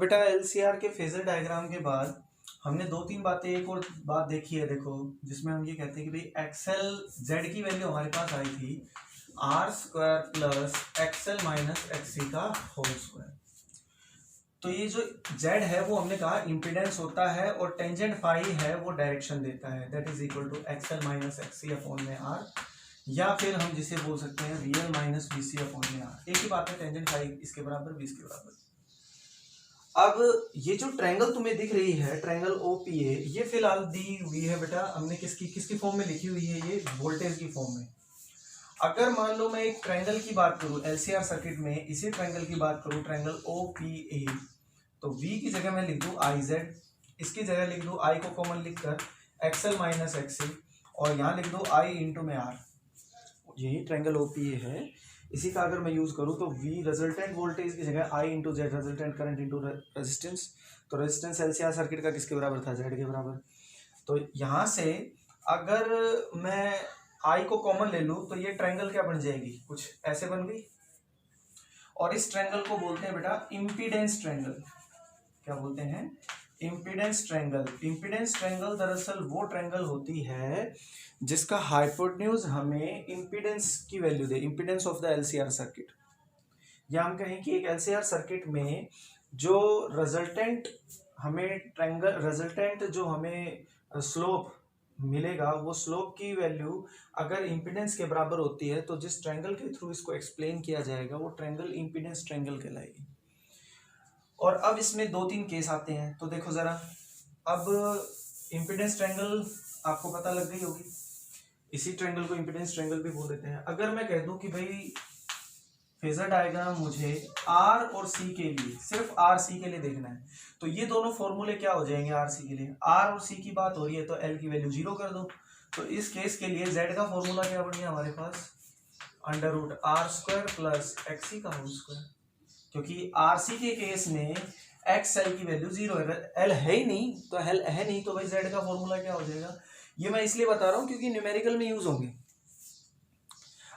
बेटा एलसीआर के phasor diagram के बाद हमने दो तीन बातें, एक और बात देखी है देखो, जिसमें हम ये कहते हैं कि भाई एक्सएल जेड की वैल्यू हमारे पास आई थी R square plus XL minus XC का होल स्क्वायर। तो ये जो जेड है वो हमने कहा इम्पीडेंस होता है और टेंजेंट फाई है वो डायरेक्शन देता है, that is equal to XL minus XC upon में आर, या फिर हम जिसे बोल सकते हैं रियल माइनस बीसी अपॉन में आर। एक ही बात है, टेंजेंट फाई इसके बराबर, बी इसके बराबर। अब ये जो ट्रायंगल तुम्हें दिख रही है, ट्रायंगल ओपीए, ये फिलहाल दी हुई है बेटा हमने किसकी फॉर्म में लिखी हुई है, ये वोल्टेज की फॉर्म में। अगर मान लो मैं एक ट्रायंगल की बात करूं एलसीआर सर्किट में, इसी ट्रायंगल की बात करूं ट्रायंगल ओपीए, तो V की जगह मैं लिख दूं आई जेड, इसकी जगह लिख दूं I को कॉमन लिखकर एक्सएल माइनस एक्सी, और यहाँ लिख दूं I इंटू में R। यही ट्रायंगल ओपीए है, इसी का अगर मैं यूज करूं तो V रिजल्टेंट वोल्टेज की जगह I into Z, resultant current into resistance. तो रेजिस्टेंस एलसीआर सर्किट का किसके बराबर था, जेड के बराबर। तो यहाँ से अगर मैं I को कॉमन ले लूं तो ये ट्रायंगल क्या बन जाएगी, कुछ ऐसे बन गई। और इस ट्रायंगल को बोलते हैं बेटा इम्पीडेंस ट्रायंगल। क्या बोलते हैं, इम्पीडेंस ट्रायंगल। इम्पीडेंस ट्रायंगल दरअसल वो ट्रायंगल होती है जिसका हाइपोटेन्यूज हमें इम्पीडेंस की value they, impedance of the LCR circuit. या हम कहें कि एक एलसीआर सर्किट में जो रिजल्टेंट हमें ट्रायंगल, रिजल्टेंट जो हमें स्लोप मिलेगा, वो स्लोप की वैल्यू अगर इम्पीडेंस के बराबर होती है तो जिस ट्रायंगल के थ्रू इसको एक्सप्लेन किया जाएगा वो ट्रायंगल इम्पीडेंस ट्रायंगल कहलाएगी। और अब इसमें दो तीन केस आते हैं, तो देखो जरा। अब इम्पीडेंस ट्रायंगल आपको पता लग गई होगी, इसी ट्रायंगल को इम्पीडेंस ट्रायंगल भी बोल देते हैं। अगर मैं कह दूं कि भाई फेजर डायग्राम मुझे आर और सी के लिए, सिर्फ आर सी के लिए देखना है, तो ये दोनों फॉर्मूले क्या हो जाएंगे आर सी के लिए। आर और सी की बात हो रही है तो एल की वैल्यू 0 कर दो। तो इस केस के लिए जेड का फॉर्मूला क्या बन गया हमारे पास, under root R square plus XC का होल स्क्वायर। क्योंकि आरसी के केस में एक्स एल की वैल्यू 0 है, एल है ही नहीं तो एल है नहीं, तो भाई जेड का फॉर्मूला क्या हो जाएगा। ये मैं इसलिए बता रहा हूँ क्योंकि न्यूमेरिकल में यूज होंगे।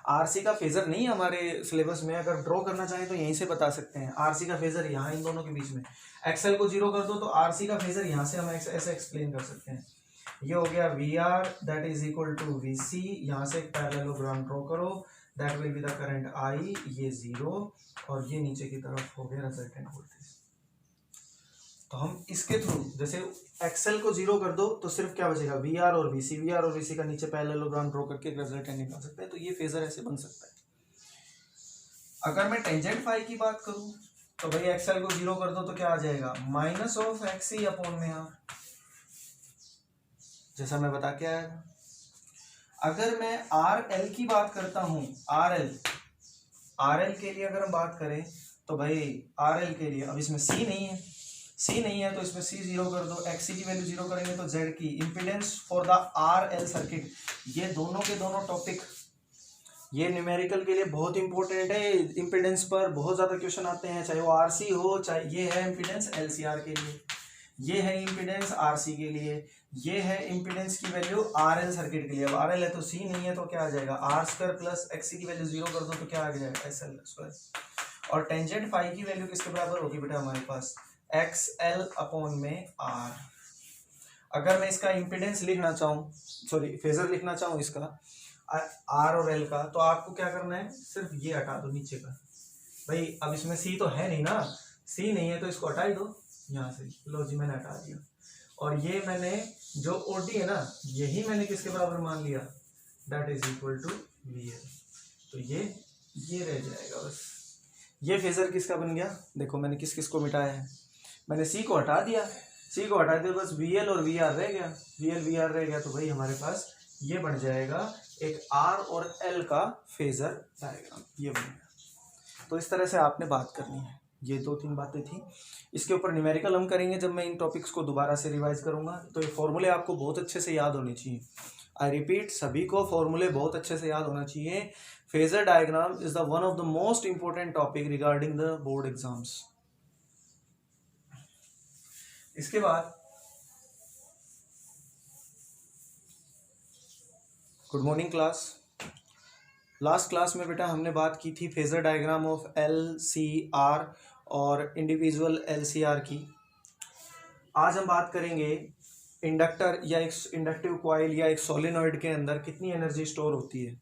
आरसी का फेजर नहीं हमारे सिलेबस में, अगर ड्रॉ करना चाहें तो यहीं से बता सकते हैं। आरसी का फेजर यहाँ इन दोनों के बीच में, एक्सएल को 0 कर दो तो आरसी का फेजर यहाँ से हम ऐसे एक्सप्लेन कर सकते हैं। ये हो गया V R that is equal to V C, यहाँ से एक पैरेललोग्राम ड्रॉ करो, that will be the current I, ये 0, और ये नीचे की तरफ हो गया रिजल्टेंट वोल्टेज। तो हम इसके थ्रू जैसे एक्सएल को 0 कर दो तो सिर्फ क्या बचेगा, वी आर और वीसी, वी आर और वीसी का नीचे पैरेललोग्राम ड्रॉ करके रिजल्टेंट निकाल सकते हैं। तो ये फेजर ऐसे बन सकता है। अगर मैं टेंजेंट फाई की बात करूं तो भाई एक्सएल को 0 कर दो तो क्या आ जाएगा, माइनस ऑफ एक्सी अपॉन में आर, जैसा मैं बता के आया। अगर मैं आर एल की बात करता हूं, आर एल के लिए अगर हम बात करें तो भाई आर एल के लिए, अब इसमें सी नहीं है तो इसमें सी 0 कर दो, एक्सी की वैल्यू 0 करेंगे तो जेड की impedance for the R L circuit. ये दोनों के दोनों टॉपिक ये न्यूमेरिकल के लिए बहुत इंपॉर्टेंट है। इम्पीडेंस पर बहुत ज्यादा क्वेश्चन आते हैं, चाहे वो आरसी हो, चाहे ये है इम्पीडेंस एलसीआर के लिए, ये है इम्पीडेंस आरसी के लिए, ये है इम्पीडेंस की वैल्यू आरएल सर्किट के लिए। अब आरएल है तो सी नहीं है तो क्या आ जाएगा, आर स्क्वायर प्लस एक्सी की वैल्यू 0 कर दो तो क्या आ जाएगा, एसएल स्क्वायर। और टेंजेंट फाई की वैल्यू किसके बराबर होगी बेटा हमारे पास, एक्स एल अपॉन में आर। अगर मैं इसका इम्पीडेंस लिखना चाहूँ, सॉरी फेजर लिखना चाहूँ इसका आर और एल का, तो आपको क्या करना है, सिर्फ ये हटा दो नीचे का। भाई अब इसमें सी तो है नहीं ना, सी नहीं है तो इसको हटा ही दो यहाँ से, लो जी मैंने हटा दिया। और ये मैंने जो ओडी है ना, यही मैंने किसके बराबर मान लिया, that is equal to V L. तो ये रह जाएगा बस। ये फेजर किसका बन गया, देखो मैंने किस किस को मिटाया है, मैंने सी को हटा दिया, बस वी एल और वी आर रह गया, वी आर रह गया। तो भाई हमारे पास ये बन जाएगा एक आर और एल का फेजर डायग्राम, ये बनेगा। तो इस तरह से आपने बात करनी है। ये दो तीन बातें थी, इसके ऊपर न्यूमेरिकल हम करेंगे जब मैं इन टॉपिक्स को दोबारा से रिवाइज करूंगा। तो ये फॉर्मूले आपको बहुत अच्छे से याद होने चाहिए। आई रिपीट, सभी को फॉर्मूले बहुत अच्छे से याद होना चाहिए। Phasor diagram is the one of the most important topic regarding the board exams. इसके बाद good morning class. Last class में बेटा हमने बात की थी phasor diagram of L C R और इंडिविजुअल LCR की। आज हम बात करेंगे इंडक्टर या एक इंडक्टिव कॉइल या एक सोलेनॉइड के अंदर कितनी एनर्जी स्टोर होती है।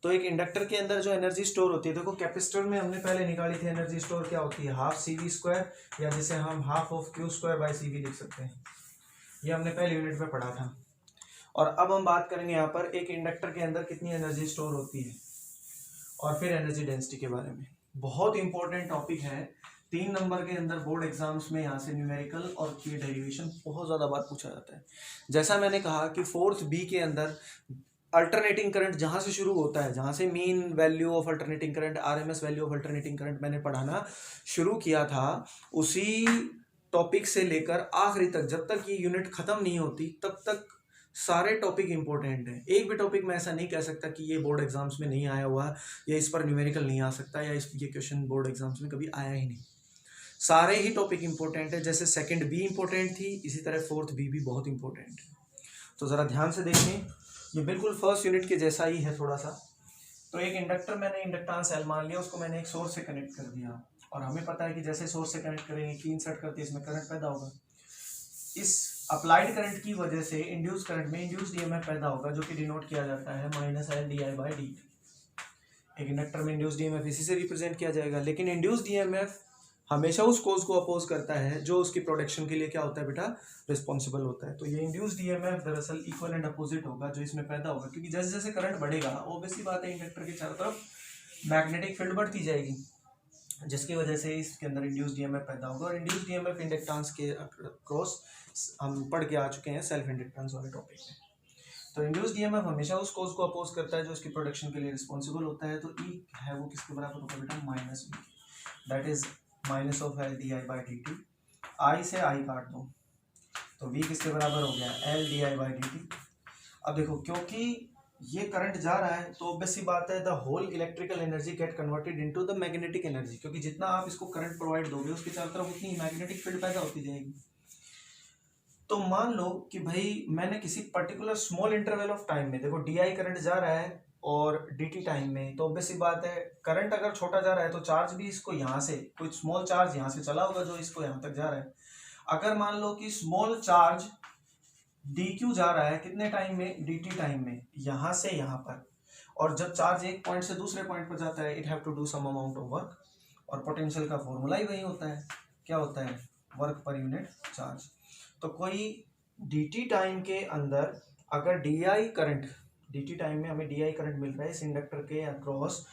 तो एक इंडक्टर के अंदर जो एनर्जी स्टोर होती है, देखो कैपेसिटर में हमने पहले निकाली थी एनर्जी स्टोर, क्या होती है, हाफ CV² या जिसे हम हाफ ऑफ Q²/CV लिख सकते हैं। ये हमने पहले यूनिट में पढ़ा था। और अब हम बात करेंगे यहाँ पर एक इंडक्टर के अंदर कितनी एनर्जी स्टोर होती है और फिर एनर्जी डेंसिटी के बारे में। बहुत इंपॉर्टेंट टॉपिक है, 3 नंबर के अंदर बोर्ड एग्जाम्स में यहाँ से न्यूमेरिकल और की डेरिवेशन बहुत ज़्यादा बार पूछा जाता है। जैसा मैंने कहा कि 4th B के अंदर अल्टरनेटिंग करंट जहाँ से शुरू होता है, जहाँ से mean value of alternating current, RMS value of alternating current मैंने पढ़ाना शुरू किया था, उसी टॉपिक से लेकर आखिरी तक, जब तक ये यूनिट ख़त्म नहीं होती तब तक सारे टॉपिक इंपॉर्टेंट हैं। एक भी टॉपिक मैं ऐसा नहीं कह सकता कि ये बोर्ड एग्जाम्स में नहीं आया हुआ या इस पर न्यूमेरिकल नहीं आ सकता या ये क्वेश्चन बोर्ड एग्जाम्स में कभी आया ही नहीं। सारे ही टॉपिक इंपॉर्टेंट है। जैसे 2nd B इंपॉर्टेंट थी, इसी तरह 4th B भी बहुत इंपॉर्टेंट है। तो ज़रा ध्यान से देखें, ये बिल्कुल फर्स्ट यूनिट के जैसा ही है थोड़ा सा। तो एक इंडक्टर मैंने इंडक्टेंस L मान लिया, उसको मैंने एक सोर्स से कनेक्ट कर दिया और हमें पता है कि जैसे सोर्स से कनेक्ट करेंगे, की इंसर्ट करते इसमें करंट पैदा होगा। इस अप्लाइड करंट की वजह से इंड्यूस करंट में इंड्यूस्ड EMF पैदा होगा, जो कि डिनोट किया जाता है -LdI/dt। एक इंडक्टर में इंड्यूस्ड EMF इसी से रिप्रेजेंट किया जाएगा। लेकिन इंड्यूस्ड EMF हमेशा उस कोज को अपोज करता है जो उसकी प्रोडक्शन के लिए क्या होता है बेटा, रिस्पॉन्सिबल होता है। तो ये इंड्यूस्ड EMF दरअसल इक्वल एंड अपोजिट होगा जो इसमें पैदा होगा, क्योंकि जैसे जैसे करंट बढ़ेगा ऑब्वियसली बात है इंडक्टर के चारों तरफ मैग्नेटिक फील्ड बढ़ती जाएगी, जिसकी वजह से इसके अंदर इंड्यूस्ड EMF पैदा होगा। और इंड्यूस्ड EMF इंडक्टेंस के अक्रॉस हम पढ़ के आ चुके हैं सेल्फ इंडक्टेंस वाले टॉपिक में। तो इंड्यूस्ड EMF हमेशा उस कोज को अपोज करता है जो उसकी प्रोडक्शन के लिए रिस्पॉन्सिबल होता है। तो E है वो किसके बराबर होगा बेटा, -V, that is -LdI/dt। I से I काट दो तो V किसके बराबर हो गया, LdI/dt। अब देखो, क्योंकि ये करंट जा रहा है तो ऑब्वियस सी बात है the whole electrical energy get converted into the magnetic energy, क्योंकि जितना आप इसको करंट प्रोवाइड दोगे उसके चारों तरफ उतनी मैग्नेटिक फील्ड पैदा होती जाएगी। तो मान लो कि भाई मैंने किसी particular small interval of time में, देखो DI करंट जा रहा है और DT टाइम में, तो ऑब्वियस सी बात है करंट अगर छोटा जा रहा है तो चार्ज भी इसको यहाँ से, कोई स्मॉल चार्ज यहाँ से चला होगा जो इसको यहाँ तक जा रहा है। अगर मान लो कि स्मॉल चार्ज DQ जा रहा है कितने टाइम में, DT टाइम में, यहाँ से यहाँ पर, और जब चार्ज एक पॉइंट से दूसरे पॉइंट पर जाता है it have to do some amount of work, और पोटेंशियल का फॉर्मूला ही वही होता है, क्या होता है, वर्क पर यूनिट चार्ज। तो कोई DT टाइम के अंदर अगर DI करंट, DT टाइम में हमें DI करंट मिल रहा है इस इंडक्टर के अक्रॉस,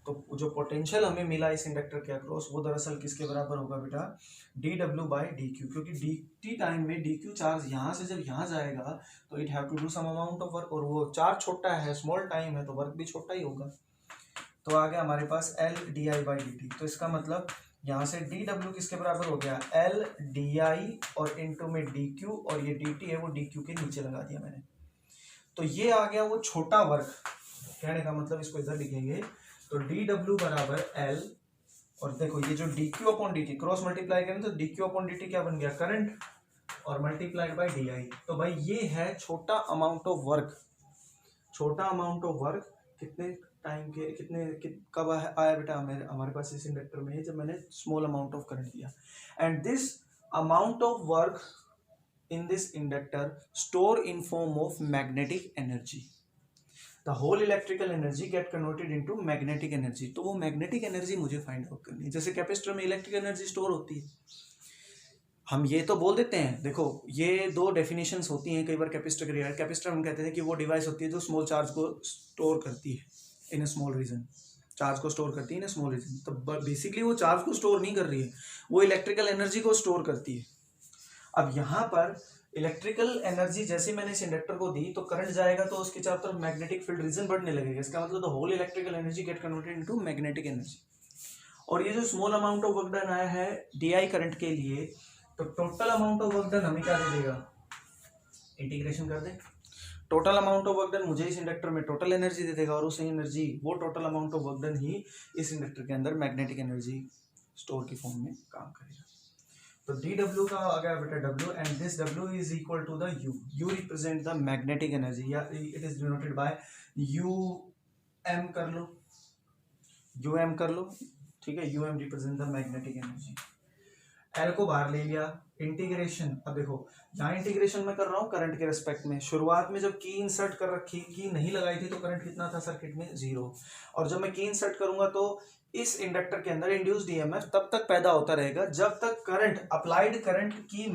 तो जो पोटेंशियल हमें मिला इस इंडक्टर के अक्रॉस वो दरअसल किसके बराबर होगा बेटा, dW/dQ, क्योंकि DT टाइम में DQ चार्ज यहाँ से जब यहाँ जाएगा तो it have to do some amount of work, और वो चार्ज छोटा है, स्मॉल टाइम है, तो वर्क भी छोटा ही होगा। तो आ गया हमारे पास LdI/dt। तो इसका मतलब यहाँ से dW किसके बराबर हो गया, LdI और इनटू में dQ, और ये dt है वो dQ के नीचे लगा दिया मैंने। तो ये आ गया वो छोटा वर्क, कहने का मतलब इसको इधर लिखेंगे तो dW बराबर L, और देखो ये जो dQ/dt क्रॉस मल्टीप्लाई करें तो dQ/dt क्या बन गया, करंट, और मल्टीप्लाइड बाय DI। तो भाई ये है छोटा अमाउंट ऑफ वर्क। छोटा अमाउंट ऑफ वर्क कितने टाइम के, कब आया बेटा हमारे पास इस इंडक्टर में, जब मैंने स्मॉल अमाउंट ऑफ करंट दिया। And this amount of work in this inductor store in form of magnetic energy. The whole electrical energy get converted into magnetic energy. तो वो magnetic energy मुझे फाइंड आउट करनी है। जैसे capacitor में electric energy store होती है, हम ये तो बोल देते हैं, देखो ये दो डेफिनेशंस होती हैं कई बार कैपेसिटर के रिगार्ड। कैपेसिटर हम कहते हैं कि वो डिवाइस होती है जो स्मॉल चार्ज को स्टोर करती है इन ए स्मॉल रीजन, चार्ज को स्टोर करती है इन ए स्मॉल रीजन। तो बेसिकली वो चार्ज को स्टोर नहीं कर रही है, वो इलेक्ट्रिकल एनर्जी को स्टोर करती है। अब यहाँ पर इलेक्ट्रिकल एनर्जी जैसे मैंने इस इंडक्टर को दी तो करंट जाएगा तो उसके चारों तरफ मैग्नेटिक फील्ड रीजन बढ़ने लगेगा। इसका मतलब the whole electrical energy get converted into magnetic energy. और ये जो small amount of work done आया है DI करंट के लिए, तो total amount of work done हमें क्या दे देगा, इंटीग्रेशन कर दे, total amount of work done मुझे इस इंडक्टर में टोटल एनर्जी दे देगा, और उस एनर्जी वो total amount of work done ही इस इंडक्टर के अंदर मैग्नेटिक एनर्जी स्टोर की फॉर्म में काम करेगा। तो dW का आ गया बेटा W, and this W is equal to the U। U represent the magnetic energy, या it is denoted by UM कर लो, UM कर लो, ठीक है, UM represent the magnetic energy. L को बाहर ले लिया, इंटीग्रेशन। अब देखो यहाँ इंटीग्रेशन मैं कर रहा हूँ करंट के रिस्पेक्ट में। शुरुआत में जब की इंसर्ट कर रखी, की नहीं लगाई थी, तो करंट कितना था सर्किट में, 0। और जब मैं की इंसर्ट करूंगा तो इस इंडक्टर के अंदर इंड्यूस्ड ईएमएफ तब तक पैदा होता रहेगा जब तक करंट, अप्लाइड करंट की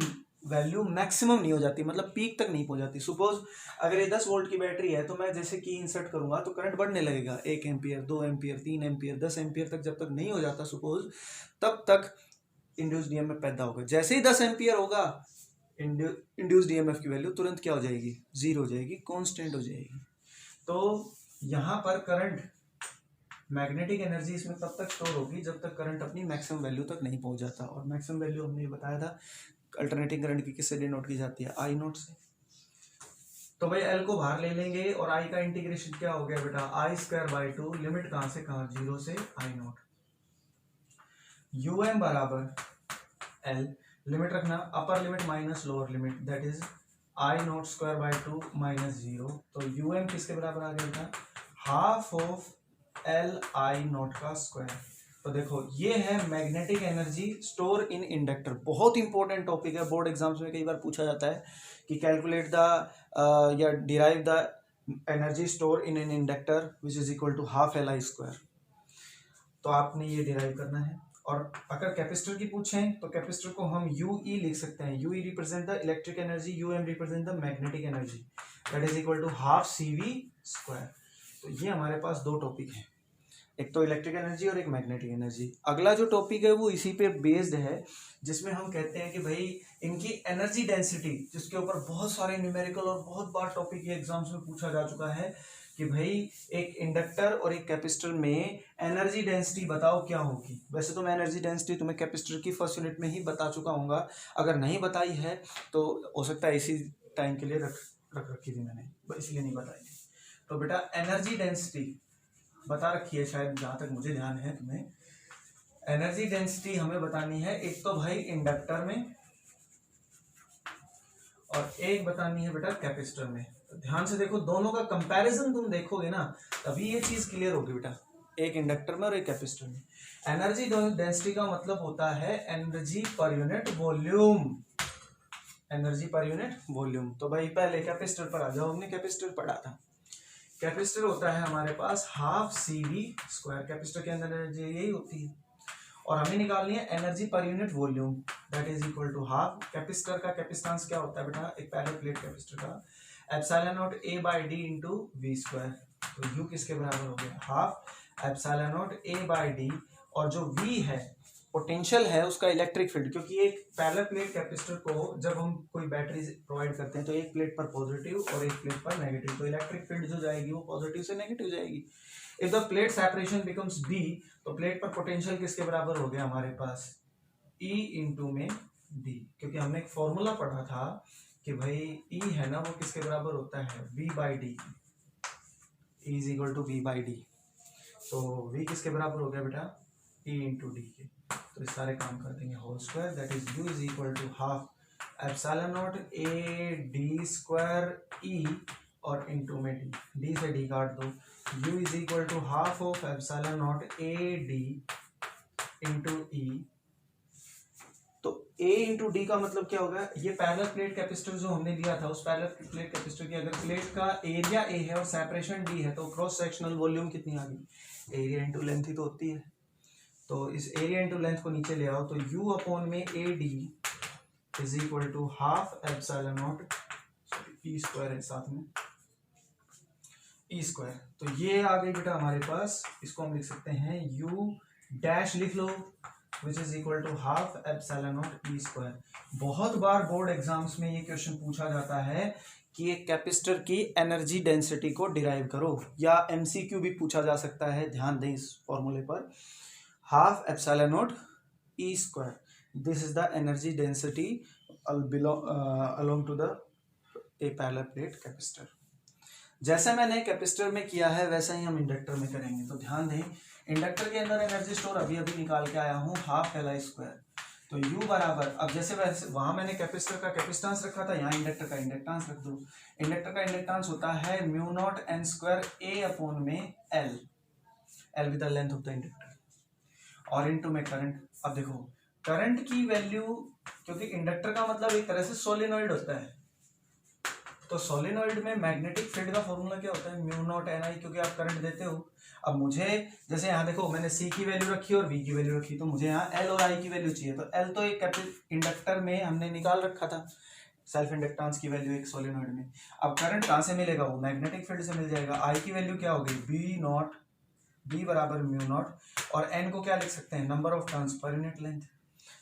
वैल्यू मैक्सिमम नहीं हो जाती, मतलब पीक तक नहीं पहुंच जाती। सपोज अगर ये 10 वोल्ट की बैटरी है तो मैं जैसे की इंसर्ट करूंगा तो करंट बढ़ने लगेगा, 1 एम्पियर, 2 एम्पियर, 3 एम्पियर, 10 एम्पियर तक जब तक नहीं हो जाता सपोज, तब तक इंड्यूस्ड ईएमएफ पैदा होगा। जैसे ही 10 एम्पियर होगा, इंड्यूस्ड ईएमएफ की वैल्यू तुरंत क्या हो जाएगी, 0 हो जाएगी, कांस्टेंट हो जाएगी। तो यहाँ पर करंट, मैग्नेटिक एनर्जी इसमें तब तक स्टोर होगी जब तक करंट अपनी मैक्सिमम वैल्यू तक नहीं पहुंच जाता। और मैक्सिमम वैल्यू हमने बताया था अल्टरनेटिंग करंट की किससे डिनोट की जाती है, आई नोट से। तो भाई एल को बाहर ले लेंगे और आई का इंटीग्रेशन क्या हो गया बेटा, I²/2, लिमिट कहां से कहां, 0 से आई नोट। यूएम बराबर एल, लिमिट रखना upper limit minus lower limit, that is I0²/2 minus 0। तो यूएम किसके बराबर आ गया बेटा, half of L I not का स्क्वायर। तो देखो ये है magnetic energy store in inductor. बहुत इंपॉर्टेंट टॉपिक है, बोर्ड एग्जाम्स में कई बार पूछा जाता है कि कैलकुलेट द या derive the energy store in an inductor which is equal to half L I square. तो आपने ये डिराइव करना है। और अगर कैपेसिटर की पूछें तो कैपेसिटर को हम यूई लिख सकते हैं। UE represent the electric energy, UM represent the magnetic energy, that is equal to half CV square. तो ये हमारे पास दो टॉपिक हैं, एक तो इलेक्ट्रिक एनर्जी और एक मैग्नेटिक एनर्जी। अगला जो टॉपिक है वो इसी पे बेस्ड है, जिसमें हम कहते हैं कि भाई इनकी एनर्जी डेंसिटी, जिसके ऊपर बहुत सारे न्यूमेरिकल और बहुत बार टॉपिक ये एग्जाम्स में पूछा जा चुका है कि भाई एक इंडक्टर और एक कैपेसिटर में एनर्जी डेंसिटी बताओ क्या होगी। वैसे तो मैं एनर्जी डेंसिटी तुम्हें कैपेसिटर की फर्स्ट यूनिट में ही बता चुका हूँ, अगर नहीं बताई है तो हो सकता है इसी टाइम के लिए रख रखी थी मैंने, इसलिए नहीं बताई। तो बेटा एनर्जी डेंसिटी बता रखी है शायद, जहां तक मुझे ध्यान है तुम्हें एनर्जी डेंसिटी हमें बतानी है, एक तो भाई इंडक्टर में और एक बतानी है बेटा कैपेसिटर में। तो ध्यान से देखो, दोनों का कंपैरिजन तुम देखोगे ना तभी ये चीज क्लियर होगी बेटा, एक इंडक्टर में और एक कैपेसिटर में। एनर्जी डेंसिटी का मतलब होता है एनर्जी पर यूनिट वॉल्यूम, एनर्जी पर यूनिट वॉल्यूम। तो भाई पहले कैपेसिटर पर आ जाओ, हमने कैपेसिटर पढ़ा था। कैपेसिटर होता है हमारे पास हाफ CV स्क्वायर, कैपेसिटर के अंदर एनर्जी यही होती है। और हमें निकालनी है एनर्जी पर unit volume, that is equal to half. Capacitor का कैपेसिटेंस क्या होता है बेटा, एक पैरेलल प्लेट कैपेसिटर का epsilon naught A/D into V square. तो U किसके बराबर हो गया, हाफ एप्सिलॉन नॉट A/D। और जो V है पोटेंशियल है उसका इलेक्ट्रिक फील्ड, क्योंकि एक पैरेलल प्लेट कैपेसिटर को जब हम कोई बैटरी प्रोवाइड करते हैं तो एक प्लेट पर पॉजिटिव और एक प्लेट पर नेगेटिव, तो इलेक्ट्रिक फील्ड जो जाएगी वो पॉजिटिव से नेगेटिव जाएगी। If the plate separation becomes B, तो प्लेट पर पोटेंशियल किसके बराबर हो गया हमारे पास, E इंटू में D। क्योंकि हमने एक फॉर्मूला पढ़ा था कि भाई E है ना वो किसके बराबर होता है, V/D, E is equal to V/D। तो V किसके बराबर हो गया बेटा, E इंटू D के। तो इस सारे काम कर देंगे whole square, that is U is equal to half epsilon naught A/D square E और इंटू में D से D काट दो, U is equal to half of epsilon naught A/D into E। तो A इंटू D का मतलब क्या होगा, ये पैरेलल प्लेट कैपेसिटर जो हमने लिया था, उस पैरेलल प्लेट कैपेसिटर की अगर प्लेट का एरिया A है और सेपरेशन D है तो क्रॉस सेक्शनल वॉल्यूम कितनी आ गई, एरिया इंटू लेंथ ही तो होती है। तो इस एरिया इंटू लेंथ को नीचे ले आओ, तो U अपॉन में AD is equal to half epsilon naught E square है साथ में E स्क्वायर। तो ये आ गई बेटा हमारे पास, इसको हम लिख सकते हैं U डैश लिख लो which is equal to half epsilon naught E square. बहुत बार बोर्ड एग्जाम्स में ये क्वेश्चन पूछा जाता है कि एक कैपेसिटर की एनर्जी डेंसिटी को डिराइव करो, या MCQ भी पूछा जा सकता है, ध्यान दें इस फॉर्मूले पर। Half epsilon naught E square, this is the energy density along to the a parallel plate capacitor. जैसे मैंने कैपेसिटर में किया है वैसा ही हम इंडक्टर में करेंगे। तो ध्यान दें, इंडक्टर के अंदर एनर्जी स्टोर अभी अभी निकाल के आया हूँ, हाफ LI स्क्वायर। तो U बराबर, अब जैसे वैसे वहां मैंने कैपेसिटर का कैपेसिटेंस रखा था, यहाँ इंडक्टर का इंडक्टेंस रख दो। इंडक्टर का इंडक्टेंस होता है mu naught N square A upon में L with the length of the inductor. और इनटू में करंट। अब देखो करंट की वैल्यू, क्योंकि इंडक्टर का मतलब एक तरह से सोलेनॉइड होता है, तो सोलेनॉइड में मैग्नेटिक फील्ड का फॉर्मूला क्या होता है, म्यू नॉट एन आई, क्योंकि आप करंट देते हो। अब मुझे जैसे यहाँ देखो मैंने सी की वैल्यू रखी और वी की वैल्यू रखी, तो मुझे यहाँ एल और आई की वैल्यू चाहिए। तो एल तो एक इंडक्टर में हमने निकाल रखा था, सेल्फ इंडक्टेंस की वैल्यू एक सोलेनॉइड में। अब करंट कहाँ से मिलेगा, वो मैग्नेटिक फील्ड से मिल जाएगा। आई की वैल्यू क्या होगी, बी नॉट, बी बराबर म्यू नॉट, और एन को क्या लिख सकते हैं, number of turns per unit length.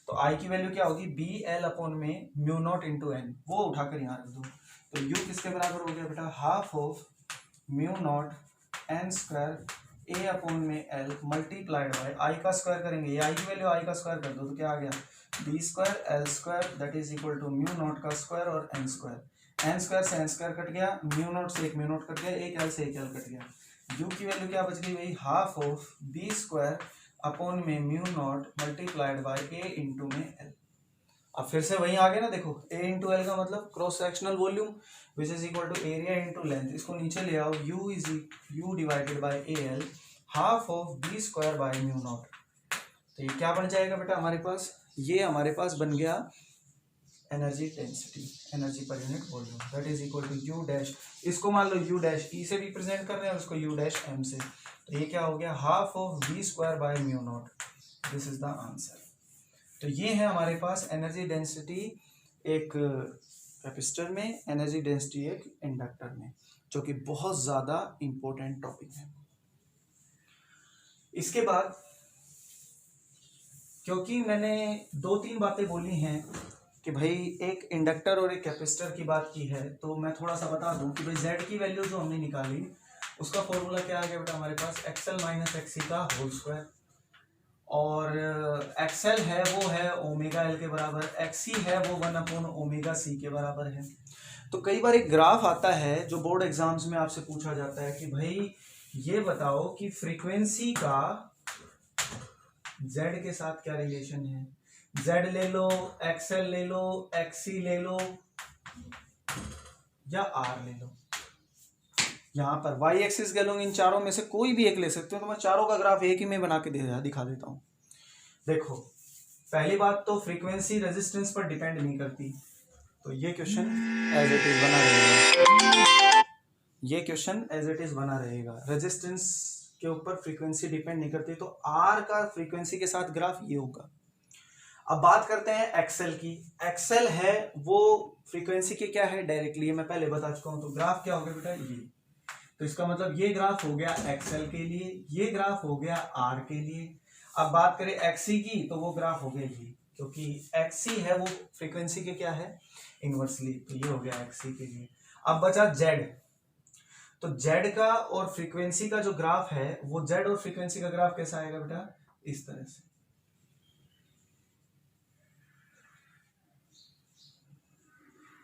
तो आई की वैल्यू क्या होगी, बी एल अपॉन में म्यू नॉट इंटू एन, वो उठाकर यहाँ रख दो। तो यू किसके बराबर हो गया बेटा, half of mu not an square A upon में एल मल्टीप्लाइड बाय आई का स्क्वायर करेंगे, ये आई की वैल्यू आई का स्क्वायर कर दो तो क्या आ गया, B square L square that is equal to mu naught का स्क्वायर और एन स्क्वायर। एन स्क्वायर से एन स्क्वायर कट गया, म्यू नॉट से एक म्यू नॉट कट गया, एक एल से एक एल कट गया। यू की वैल्यू क्या बच गई भाई, half of B square upon में mu naught multiplied by A into में एल। अब फिर से वहीं आ गया ना, देखो ए इंटू एल का मतलब cross sectional volume which is equal to area into length. इसको नीचे ले आओ, U is U divided by A L half of B square by mu naught. तो ये क्या बन जाएगा बेटा हमारे पास, ये हमारे पास बन गया एनर्जी डेंसिटी, एनर्जी पर unit volume, that is equal to U dash, इसको मान लो यू डैश ई से रिप्रेजेंट कर रहे हैं, उसको यू डैश एम से। तो ये क्या हो गया, half of B square by mu naught, this is the answer. तो ये है हमारे पास एनर्जी डेंसिटी एक कैपेसिटर में, एनर्जी डेंसिटी एक इंडक्टर में, जो कि बहुत ज्यादा इंपॉर्टेंट टॉपिक है। इसके बाद क्योंकि मैंने दो तीन बातें बोली हैं कि भाई एक इंडक्टर और एक कैपेसिटर की बात की है, तो मैं थोड़ा सा बता दूं कि भाई जेड की वैल्यू जो हमने निकाली उसका फॉर्मूला क्या आ गया बेटा हमारे पास, एक्सएल माइनस एक्सी का होल स्क्वायर, और एक्सएल है वो है ओमेगा एल के बराबर, एक्सी है वो 1 ओमेगा सी के बराबर है। तो कई बार एक ग्राफ आता है जो बोर्ड एग्जाम्स में आपसे पूछा जाता है कि भाई ये बताओ कि फ्रीक्वेंसी का जेड के साथ क्या रिलेशन है, जेड ले लो, एक्सएल ले लो, एक्सी ले लो या आर ले लो। यहाँ पर वाई एक्सिस के लोग इन चारों में से कोई भी एक ले सकते हो, तो मैं चारों का ग्राफ एक ही में बना के दिखा देता हूँ। देखो पहली बात तो फ्रीक्वेंसी रेजिस्टेंस पर डिपेंड नहीं करती, तो ये क्वेश्चन एज इट इज बना रहेगा, ये क्वेश्चन एज इट इज बना रहेगा, रेजिस्टेंस के ऊपर फ्रीक्वेंसी डिपेंड नहीं करती। तो आर का फ्रीक्वेंसी के साथ ग्राफ ये होगा। अब बात करते हैं एक्सएल की, एक्सएल है वो फ्रीक्वेंसी के क्या है डायरेक्टली, मैं पहले बता चुका हूं। तो ग्राफ क्या हो गया बेटा ये, तो इसका मतलब ये ग्राफ हो गया एक्सएल के लिए, ये ग्राफ हो गया आर के लिए। अब बात करें एक्सी की, तो वो ग्राफ हो गया ये, क्योंकि एक्सी है वो फ्रीक्वेंसी के क्या है इनवर्सली, तो ये हो गया एक्सी के लिए। अब बचा जेड, तो जेड का और फ्रीक्वेंसी का जो ग्राफ है वो जेड और फ्रीक्वेंसी का ग्राफ कैसा आएगा बेटा, इस तरह से।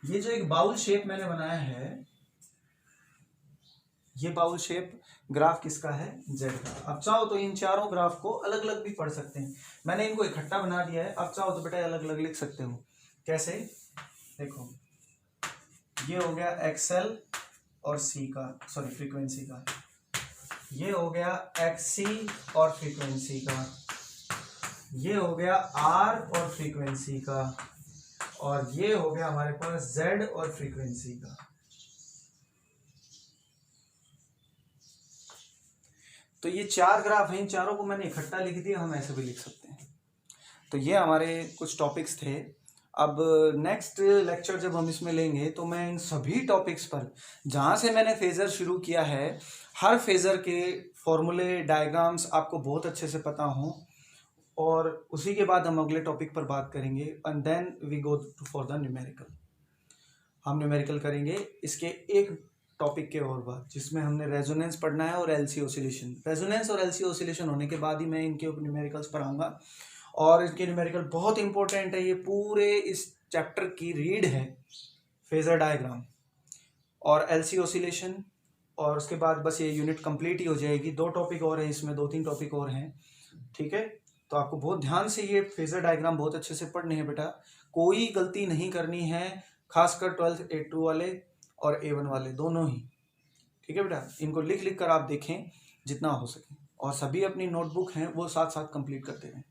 ये जो एक बाउल शेप मैंने बनाया है, ये बाउल शेप ग्राफ किसका है, जेड का। अब चाहो तो इन चारों ग्राफ को अलग अलग भी पढ़ सकते हैं, मैंने इनको इकट्ठा बना दिया है। अब चाहो तो बेटा अलग अलग लिख सकते हो, कैसे, देखो ये हो गया एक्सएल और सी का, सॉरी फ्रीक्वेंसी का, ये हो गया एक्सी और फ्रीक्वेंसी का, ये हो गया आर और फ्रीक्वेंसी का, और ये हो गया हमारे पास जेड और फ्रीक्वेंसी का। तो ये चार ग्राफ हैं, इन चारों को मैंने इकट्ठा लिख दिया, हम ऐसे भी लिख सकते हैं। तो ये हमारे कुछ टॉपिक्स थे। अब नेक्स्ट लेक्चर जब हम इसमें लेंगे तो मैं इन सभी टॉपिक्स पर, जहाँ से मैंने फेजर शुरू किया है, हर फेजर के फॉर्मूले डायग्राम्स आपको बहुत अच्छे से पता हों, और उसी के बाद हम अगले टॉपिक पर बात करेंगे। And then we go for the numerical. हम न्यूमेरिकल करेंगे इसके एक टॉपिक के और बाद, जिसमें हमने रेजोनेंस पढ़ना है और एलसी ऑसिलेशन। रेजोनेंस और एलसी ऑसिलेशन होने के बाद ही मैं इनके न्यूमेरिकल्स पढ़ाऊंगा, और इनके न्यूमेरिकल बहुत इंपॉर्टेंट है। ये पूरे इस चैप्टर की रीड है, फेजर डायग्राम और एलसी ऑसिलेशन, और उसके बाद बस ये यूनिट कंप्लीट ही हो जाएगी। 2 टॉपिक और हैं इसमें, 2-3 टॉपिक और हैं, ठीक है। तो आपको बहुत ध्यान से ये फेजर डायग्राम बहुत अच्छे से पढ़ने हैं बेटा, कोई गलती नहीं करनी है, खासकर 12th A2 वाले और A1 वाले दोनों ही, ठीक है बेटा। इनको लिख लिख कर आप देखें जितना हो सके। और सभी अपनी नोटबुक हैं वो साथ साथ कंप्लीट करते रहें।